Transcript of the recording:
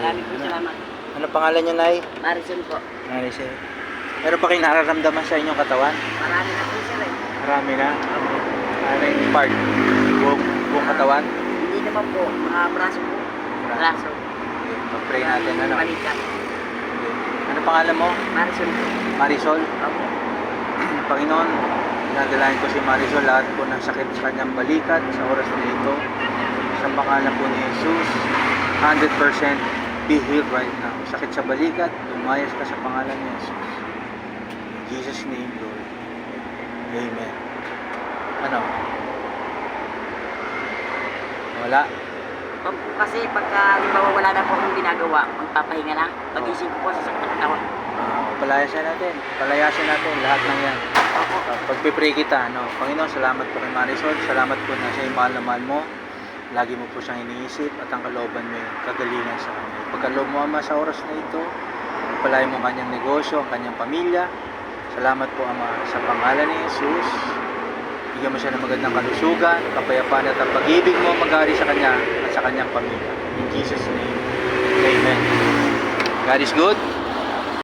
Maraming po salamat. Ano pangalan niyo, Nay? Marison po. Maricel. Meron pa kayo nararamdaman sa inyong katawan? Marami na po sir eh. Marami na. Ano yung part? Buong katawan? Hindi naman po, mga braso po. Braso. Okay, mag-pray natin. Ano? Balikat. Okay. Ano pangalan mo? Marison po. Marisol? Opo. Panginoon, dinadalahin ko si Marisol lahat po ng sakit sa kanyang balikat sa oras na ito. Sa pangalan po ni Jesus, 100% be healed right now. Sakit sa balikat, lumayas ka sa pangalan ni Jesus. In Jesus' name, Lord. Amen. Ano? Wala? Kasi pagka halimbawa wala na po akong ginagawa, magpapahinga na. Pag-isip ko po sa sakit ng katawan. Palayasin natin lahat ng yan. Opo. Pagpipray kita, no? Panginoon, salamat po kay Marisol. Salamat po na siya yung mahal na mahal mo. Lagi mo po siyang iniisip at ang kalooban mo yung kagalingan sa kanya. Pagkaloob mo, Ama, sa oras na ito, palayan mo ang kanyang negosyo, ang kanyang pamilya. Salamat po, Ama, sa pangalan ni Jesus. Bigyan mo siya ng magandang kalusugan, kapayapaan at ang pag-ibig mo mag-ari sa kanya at sa kanyang pamilya. In Jesus' name, Amen. God is good.